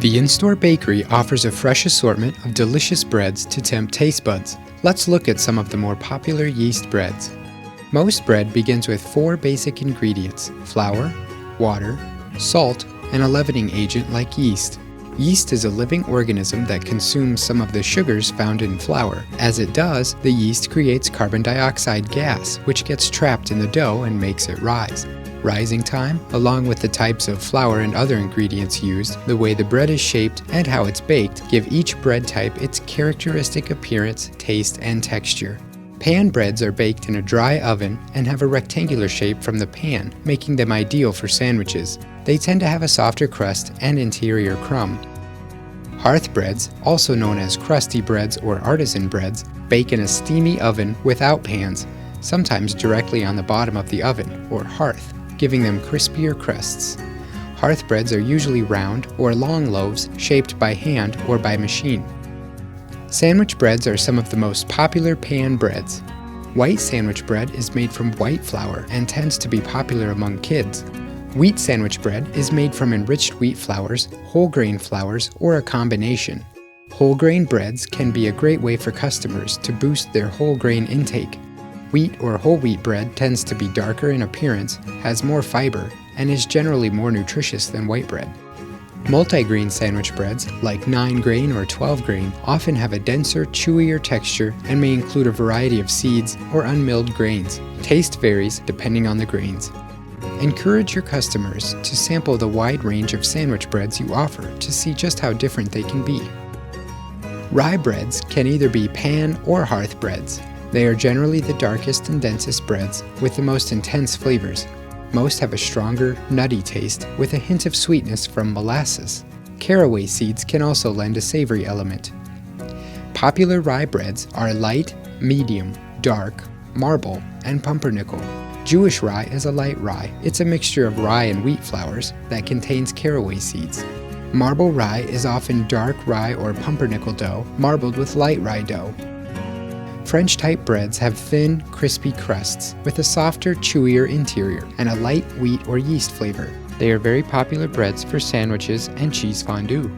The in-store bakery offers a fresh assortment of delicious breads to tempt taste buds. Let's look at some of the more popular yeast breads. Most bread begins with 4 basic ingredients: flour, water, salt, and a leavening agent like yeast. Yeast is a living organism that consumes some of the sugars found in flour. As it does, the yeast creates carbon dioxide gas, which gets trapped in the dough and makes it rise. Rising time, along with the types of flour and other ingredients used, the way the bread is shaped, and how it's baked, give each bread type its characteristic appearance, taste, and texture. Pan breads are baked in a dry oven and have a rectangular shape from the pan, making them ideal for sandwiches. They tend to have a softer crust and interior crumb. Hearth breads, also known as crusty breads or artisan breads, bake in a steamy oven without pans, sometimes directly on the bottom of the oven, or hearth, giving them crispier crusts. Hearth breads are usually round or long loaves shaped by hand or by machine. Sandwich breads are some of the most popular pan breads. White sandwich bread is made from white flour and tends to be popular among kids. Wheat sandwich bread is made from enriched wheat flours, whole grain flours, or a combination. Whole grain breads can be a great way for customers to boost their whole grain intake. Wheat or whole wheat bread tends to be darker in appearance, has more fiber, and is generally more nutritious than white bread. Multi-grain sandwich breads, like 9-grain or 12-grain, often have a denser, chewier texture and may include a variety of seeds or unmilled grains. Taste varies depending on the grains. Encourage your customers to sample the wide range of sandwich breads you offer to see just how different they can be. Rye breads can either be pan or hearth breads. They are generally the darkest and densest breads with the most intense flavors. Most have a stronger, nutty taste with a hint of sweetness from molasses. Caraway seeds can also lend a savory element. Popular rye breads are light, medium, dark, marble, and pumpernickel. Jewish rye is a light rye. It's a mixture of rye and wheat flours that contains caraway seeds. Marble rye is often dark rye or pumpernickel dough marbled with light rye dough. French-type breads have thin, crispy crusts with a softer, chewier interior and a light wheat or yeast flavor. They are very popular breads for sandwiches and cheese fondue.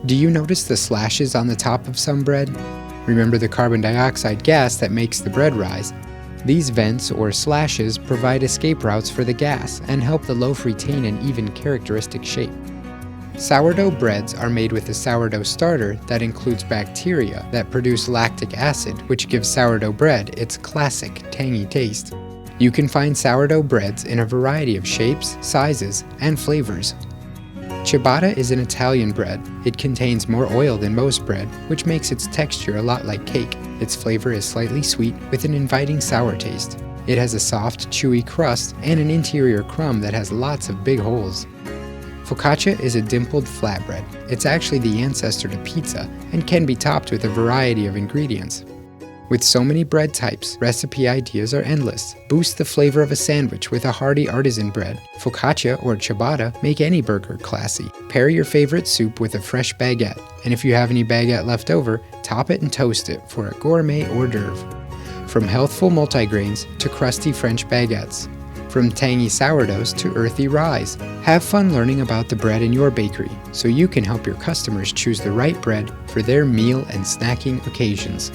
Do you notice the slashes on the top of some bread? Remember the carbon dioxide gas that makes the bread rise? These vents or slashes provide escape routes for the gas and help the loaf retain an even characteristic shape. Sourdough breads are made with a sourdough starter that includes bacteria that produce lactic acid, which gives sourdough bread its classic tangy taste. You can find sourdough breads in a variety of shapes, sizes, and flavors. Ciabatta is an Italian bread. It contains more oil than most bread, which makes its texture a lot like cake. Its flavor is slightly sweet with an inviting sour taste. It has a soft, chewy crust and an interior crumb that has lots of big holes. Focaccia is a dimpled flatbread. It's actually the ancestor to pizza and can be topped with a variety of ingredients. With so many bread types, recipe ideas are endless. Boost the flavor of a sandwich with a hearty artisan bread. Focaccia or ciabatta make any burger classy. Pair your favorite soup with a fresh baguette, and if you have any baguette left over, top it and toast it for a gourmet hors d'oeuvre. From healthful multigrains to crusty French baguettes. From tangy sourdoughs to earthy ryes. Have fun learning about the bread in your bakery so you can help your customers choose the right bread for their meal and snacking occasions.